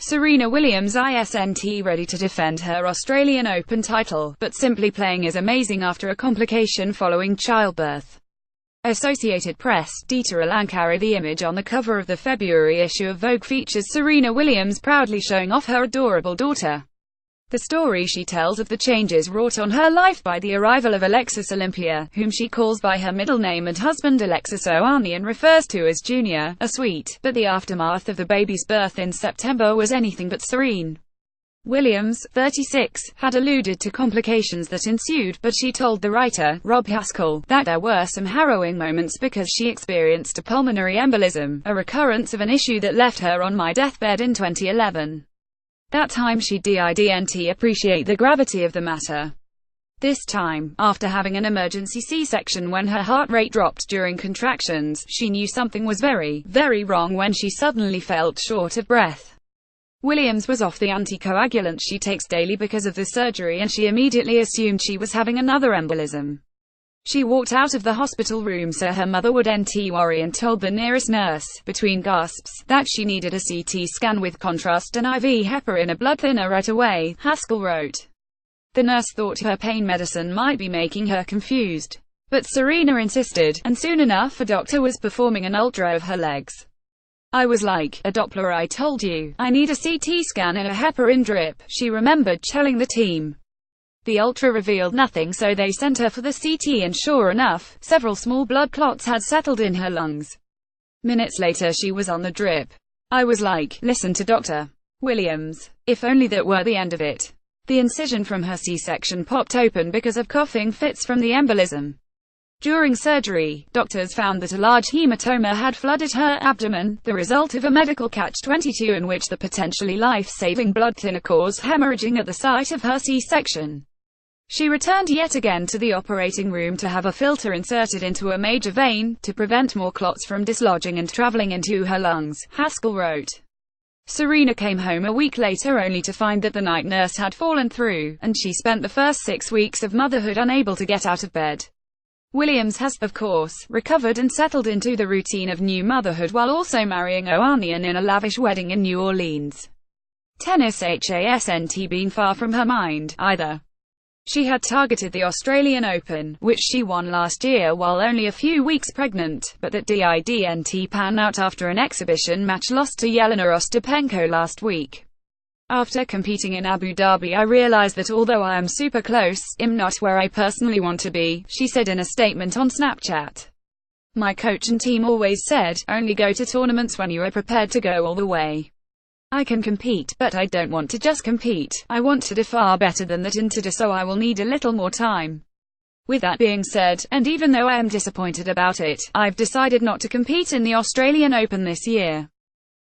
Serena Williams isn't ready to defend her Australian Open title, but simply playing is amazing after a complication following childbirth. Associated Press, Dieter Alankari. The image on the cover of the February issue of Vogue features Serena Williams proudly showing off her adorable daughter. The story she tells of the changes wrought on her life by the arrival of Alexis Olympia, whom she calls by her middle name, and husband Alexis Ohanian refers to as Junior, are sweet, but the aftermath of the baby's birth in September was anything but serene. Williams, 36, had alluded to complications that ensued, but she told the writer, Rob Haskell, that there were some harrowing moments because she experienced a pulmonary embolism, a recurrence of an issue that left her on my deathbed in 2011. That time she didn't appreciate the gravity of the matter. This time, after having an emergency C-section when her heart rate dropped during contractions, she knew something was very, very wrong when she suddenly felt short of breath. Williams was off the anticoagulant she takes daily because of the surgery, and she immediately assumed she was having another embolism. She walked out of the hospital room so her mother wouldn't worry, and told the nearest nurse, between gasps, that she needed a CT scan with contrast and IV heparin, a blood thinner, right away, Haskell wrote. The nurse thought her pain medicine might be making her confused. But Serena insisted, and soon enough a doctor was performing an ultra of her legs. "I was like, a Doppler, I told you. I need a CT scan and a heparin drip," she remembered telling the team. The ultra revealed nothing, so they sent her for the CT, and sure enough, several small blood clots had settled in her lungs. Minutes later she was on the drip. "I was like, listen to Dr. Williams. If only that were the end of it." The incision from her C-section popped open because of coughing fits from the embolism. During surgery, doctors found that a large hematoma had flooded her abdomen, the result of a medical catch-22 in which the potentially life-saving blood thinner caused hemorrhaging at the site of her C-section. She returned yet again to the operating room to have a filter inserted into a major vein, to prevent more clots from dislodging and traveling into her lungs, Haskell wrote. Serena came home a week later only to find that the night nurse had fallen through, and she spent the first 6 weeks of motherhood unable to get out of bed. Williams has, of course, recovered and settled into the routine of new motherhood while also marrying Ohanian in a lavish wedding in New Orleans. Tennis hasn't been far from her mind, either. She had targeted the Australian Open, which she won last year while only a few weeks pregnant, but that didn't pan out after an exhibition match lost to Yelena Ostapenko last week. "After competing in Abu Dhabi, I realized that although I am super close, I'm not where I personally want to be," she said in a statement on Snapchat. "My coach and team always said, only go to tournaments when you are prepared to go all the way. I can compete, but I don't want to just compete. I want to do far better than that, and to do so I will need a little more time. With that being said, and even though I am disappointed about it, I've decided not to compete in the Australian Open this year.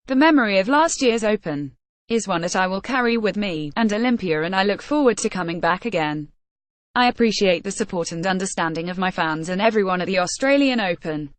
The memory of last year's Open is one that I will carry with me, and Olympia, and I look forward to coming back again. I appreciate the support and understanding of my fans and everyone at the Australian Open.